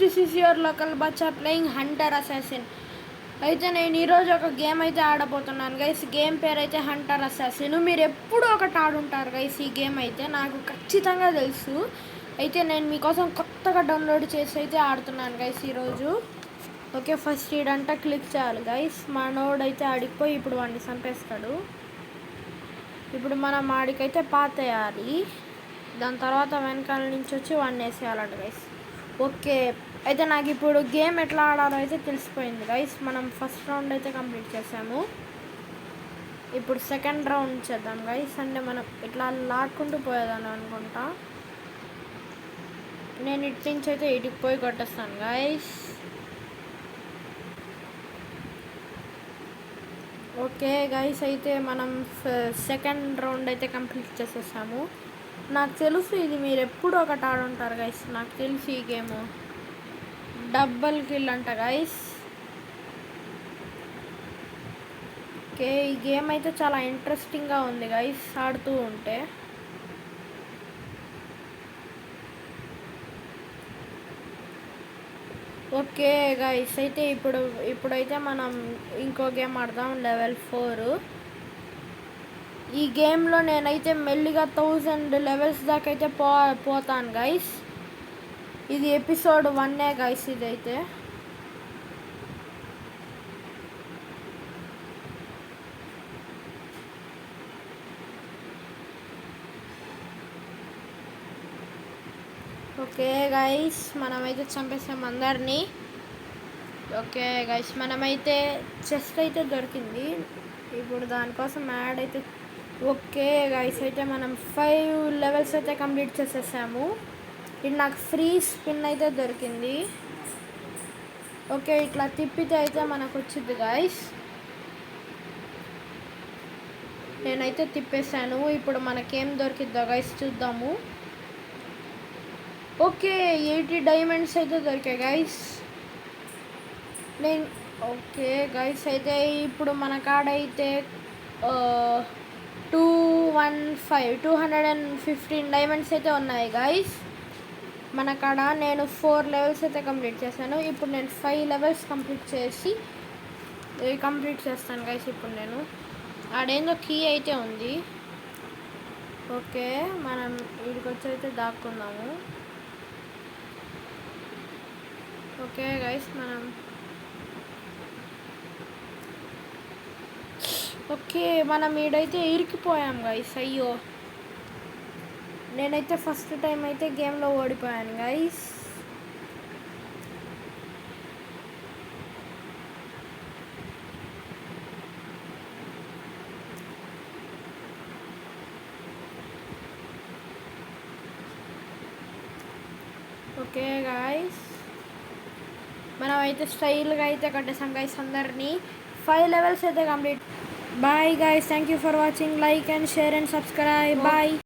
This is your local Bachcha playing Hunter assassin. అయితే నేను ఈరోజు ఒక గేమ్ అయితే ఆడబోతున్నాను గైస్. గేమ్ పేరు అయితే హంటర్ అసాసిన్. మీరు ఎప్పుడు ఒకటి ఆడుంటారు గైస్. ఈ గేమ్ అయితే నాకు ఖచ్చితంగా తెలుసు. అయితే నేను మీకోసం కొత్తగా డౌన్లోడ్ చేసి అయితే ఆడుతున్నాను గైస్ ఈరోజు. ఓకే, ఫస్ట్ ఈడంతా క్లిక్ చేయాలి గైస్. మనోడు అయితే ఆడిపోయి ఇప్పుడు వాడిని చంపేస్తాడు. ఇప్పుడు మనం ఆడికైతే పాత వేయాలి. దాని తర్వాత వెనకాల నుంచి వచ్చి వాడిని వేసేయాలంట గైస్. ఓకే, అయితే నాకు ఇప్పుడు గేమ్ ఎట్లా ఆడాలో అయితే తెలిసిపోయింది గైస్. మనం ఫస్ట్ రౌండ్ అయితే కంప్లీట్ చేసాము. ఇప్పుడు సెకండ్ రౌండ్ చేద్దాం గైస్. అంటే మనం ఇట్లా లాక్కుంటూ పోయేదాన్ని అనుకుంటా. నేను ఇటు నుంచి అయితే ఇటుకి పోయి కొట్టేస్తాను గైస్. ఓకే గైస్, అయితే మనం సెకండ్ రౌండ్ అయితే కంప్లీట్ చేసేసాము. నాకు తెలుసు ఇది మీరు ఎప్పుడు ఒకటి ఆడుంటారు గైస్. నాకు తెలుసు ఈ గేమ్ డబుల్ కిల్ అంట గైస్. ఓకే, ఈ గేమ్ అయితే చాలా ఇంట్రెస్టింగ్గా ఉంది గైస్ ఆడుతూ ఉంటే. ఓకే గైస్, అయితే ఇప్పుడైతే మనం ఇంకో గేమ్ ఆడదాం, లెవెల్ 4. ఈ గేమ్లో నేనైతే మెల్లిగా 1000 లెవెల్స్ దాకా అయితే పోతాను గైస్. ఇది ఎపిసోడ్ 1 గైస్ ఇదైతే. ఓకే గైస్, మనమైతే చంపేసాం అందరినీ. ఓకే గైస్, మనమైతే చెస్ట్ అయితే దొరికింది. ఇప్పుడు దానికోసం యాడ్ అయితే. ఓకే గైస్, అయితే మనం 5 లెవెల్స్ అయితే కంప్లీట్ చేసేసాము. ఇది నాకు ఫ్రీ స్పిన్ అయితే దొరికింది. ఓకే, ఇట్లా తిప్పితే అయితే మనకు వచ్చింది గైస్. నేనైతే తిప్పేశాను. ఇప్పుడు మనకేం దొరికిద్దో గైస్ చూద్దాము. ఓకే, 80 డైమండ్స్ అయితే దొరికాయి గైస్. ఓకే గైస్, అయితే ఇప్పుడు మన కాడ అయితే 215 డైమండ్స్ అయితే ఉన్నాయి గైస్ మన కాడ. నేను 4 లెవెల్స్ అయితే కంప్లీట్ చేశాను. ఇప్పుడు నేను 5 లెవెల్స్ కంప్లీట్ చేస్తాను గైస్. ఇప్పుడు నేను ఆడేందో కీ అయితే ఉంది. ఓకే, మనం వీడికి వచ్చి అయితే దాక్కుందాము. ఓకే గైస్, మనం ఈడైతే ఇరికిపోయాం గైస్. అయ్యో, నేనైతే ఫస్ట్ టైం అయితే గేమ్లో ఓడిపోయాను గైస్. ఓకే గైస్, మనం అయితే స్టైల్గా అయితే కట్టేసాం గైస్ అందరినీ. 5 లెవెల్స్ అయితే complete. Bye guys, thank you for watching. Like and share and subscribe. Bye.